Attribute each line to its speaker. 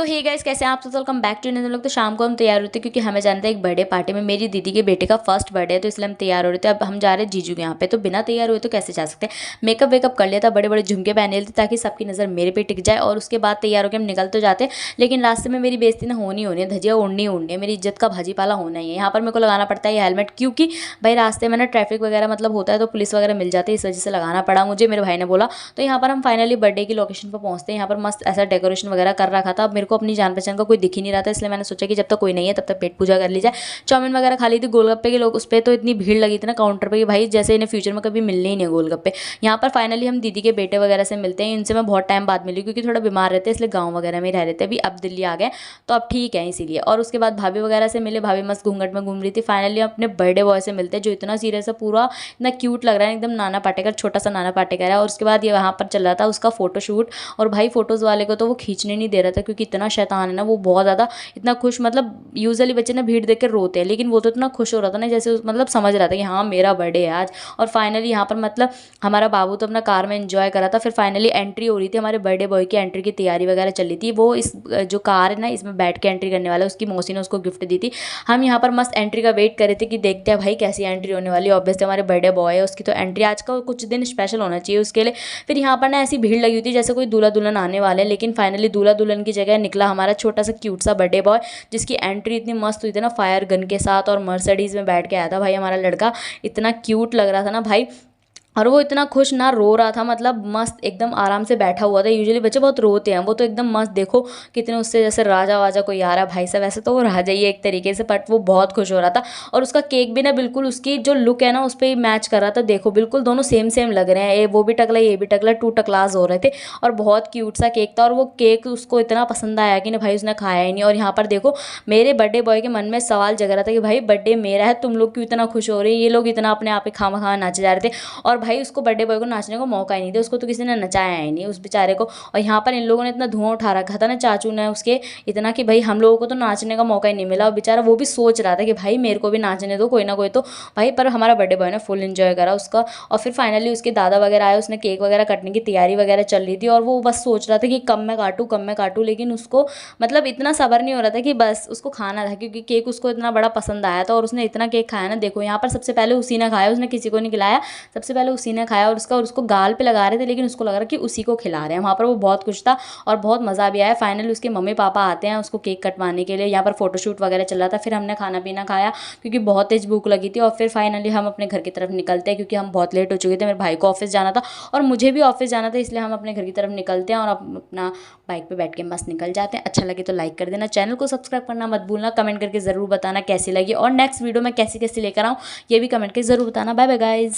Speaker 1: तो hey guys, कैसे हैं आप सब? वेलकम बैक टू अनदर लोग। तो शाम को हम तैयार होते हैं क्योंकि हमें जाना था एक बर्थडे पार्टी में। मेरी दीदी के बेटे का फर्स्ट बर्थडे है, तो इसलिए हम तैयार हो रहे थे। अब हम जा रहे हैं जीजू के यहाँ पे, तो बिना तैयार हुए तो कैसे जा सकते हैं। मेकअप वेकअप कर लिया था, बड़े बड़े झुमके पहने लिए थे ताकि सबकी नज़र मेरे पे टिक जाए, और उसके बाद तैयार होकर हम निकल तो जाते हैं। लेकिन रास्ते में मेरी बेइज्जती ना होनी है, धजिया उड़नी है, मेरी इज्जत का भाजीपाला होना ही है। यहाँ पर मेरे को लगाना पड़ता है ये हेलमेट, क्योंकि भाई रास्ते में ना ट्रैफिक वगैरह मतलब होता है तो पुलिस वगैरह मिल जाती है, इस वजह से लगाना पड़ा मुझे, मेरे भाई ने बोला। तो यहाँ पर हम फाइनली बर्थडे की लोकेशन पर पहुँचते हैं। यहाँ पर मस्त ऐसा डेकोरेशन वगैरह कर रखा था। अब मेरे को अपनी जान पहचान का कोई दिख ही नहीं रहा था, इसलिए मैंने सोचा कि जब तक कोई नहीं है तब तक पेट पूजा कर ली जाए। चाउमीन वगैरह खा ली थी। गोलगप्पे के लोग उस पर तो इतनी भीड़ लगी थी ना काउंटर पे कि भाई जैसे इन्हें फ्यूचर में कभी मिलने ही नहीं है गोलगप्पे। यहाँ पर फाइनली हम दीदी के बेटे वगैरह से मिलते हैं। इनसे मैं बहुत टाइम बाद मिली क्योंकि थोड़ा बीमार रहते हैं, इसलिए गाँव वगैरह में रह रहे थे। अभी अब दिल्ली आ गए तो अब ठीक है इसीलिए। और उसके बाद भाभी वगैरह से मिले, भाभी मस्त घूंघट में घूम रही थी। फाइनली अपने बर्थडे बॉय से मिलते हैं जो इतना सीरियस है, पूरा इतना क्यूट लग रहा है, एकदम नाना पाटेकर, छोटा सा नाना पाटेकर है। और उसके बाद ये वहाँ पर चल रहा था उसका फोटोशूट, और भाई फोटोज़ वाले को तो वो खींचने नहीं दे रहा था क्योंकि इतना शैतान है ना वो, बहुत ज़्यादा इतना खुश, मतलब यूजुअली बच्चे ना भीड़ देख कर रोते हैं, लेकिन वो तो इतना खुश हो रहा था ना जैसे मतलब समझ रहा था कि हाँ मेरा बर्थडे है आज। और फाइनली यहाँ पर मतलब हमारा बाबू तो अपना कार में एंजॉय करा था। फिर फाइनली एंट्री हो रही थी, हमारे बर्थडे बॉय की एंट्री की तैयारी वगैरह चल रही थी। वो इस जो कार है ना इसमें बैठ के एंट्री करने वाला है, उसकी मौसी ने उसको गिफ्ट दी थी। हम यहाँ पर मस्त एंट्री का वेट कर रहे थे कि देखते हैं भाई कैसी एंट्री होने वाली है। ऑब्वियसली हमारे बर्थडे बॉय है, उसकी तो एंट्री आज का कुछ दिन स्पेशल होना चाहिए उसके लिए। फिर यहाँ पर ना ऐसी भीड़ लगी हुई थी जैसे कोई दूल्हा दुल्हन आने वाले हैं, लेकिन फाइनली दूल्हा दुल्हन की जगह निकला हमारा छोटा सा क्यूट सा बर्थडे बॉय, जिसकी एंट्री इतनी मस्त हुई थी ना फायर गन के साथ, और मर्सिडीज़ में बैठ के आया था भाई हमारा लड़का। इतना क्यूट लग रहा था ना भाई, और वो इतना खुश ना रो रहा था, मतलब मस्त एकदम आराम से बैठा हुआ था। यूजुअली बच्चे बहुत रोते हैं, वो तो एकदम मस्त, देखो कितने उससे जैसे राजा वाजा कोई आ रहा है भाई साहब, वैसे तो वो राजा ही है एक तरीके से, बट वो बहुत खुश हो रहा था। और उसका केक भी ना बिल्कुल उसकी जो लुक है ना उस पर ही मैच कर रहा था। देखो बिल्कुल दोनों सेम सेम लग रहे हैं, ये वो भी टकला ये भी टकला, टू टकलास हो रहे थे। और बहुत क्यूट सा केक था, और वो केक उसको इतना पसंद आया कि ना भाई उसने खाया ही नहीं। और यहाँ पर देखो मेरे बर्थडे बॉय के मन में सवाल जग रहा था कि भाई बर्थडे मेरा है, तुम लोग क्यों इतना खुश हो रहे हैं। ये लोग इतना अपने आप ही खामा खामा नाचे जा रहे थे, और भाई उसको बर्थडे बॉय को नाचने को मौका ही नहीं दिया, उसको तो किसी ने नचाया ही नहीं उस बेचारे को। और यहाँ पर इन लोगों ने इतना धुआं उठा रखा था ना चाचू ने उसके, इतना कि भाई हम लोगों को तो नाचने का मौका ही नहीं मिला। और बेचारा वो भी सोच रहा था कि भाई मेरे को भी नाचने दो कोई ना कोई तो भाई, पर हमारा बर्थडे बॉय ने फुल इन्जॉय करा उसका। और फिर फाइनली उसके दादा वगैरह आए, उसने केक वगैरह कटने की तैयारी वगैरह चल रही थी, और वो बस सोच रहा था कि कब मैं काटूँ, लेकिन उसको मतलब इतना सब्र नहीं हो रहा था कि बस उसको खाना था, क्योंकि केक उसको इतना बड़ा पसंद आया था। और उसने इतना केक खाया ना, देखो यहाँ पर सबसे पहले उसी ने खाया, उसने किसी को नहीं खिलाया, सबसे पहले उसी ने खाया। और उसको गाल पे लगा रहे थे, लेकिन उसको लग रहा कि उसी को खिला रहे हैं। वहाँ पर वो बहुत खुश था और बहुत मज़ा भी आया। फाइनली उसके मम्मी पापा आते हैं उसको केक कटवाने के लिए। यहाँ पर फोटोशूट वगैरह चल रहा था, फिर हमने खाना पीना खाया क्योंकि बहुत तेज भूख लगी थी। और फिर फाइनली हम अपने घर की तरफ निकलते हैं क्योंकि हम बहुत लेट हो चुके थे। मेरे भाई को ऑफिस जाना था और मुझे भी ऑफिस जाना था, इसलिए हम अपने घर की तरफ निकलते हैं और अपना बाइक पर बैठ के मस्त निकल जाते हैं। अच्छा लगे तो लाइक कर देना, चैनल को सब्सक्राइब करना मत भूलना, कमेंट करके ज़रूर बताना कैसी लगी, और नेक्स्ट वीडियो में कैसी कैसी लेकर आऊँ ये भी कमेंट करके ज़रूर बताना। Bye bye guys.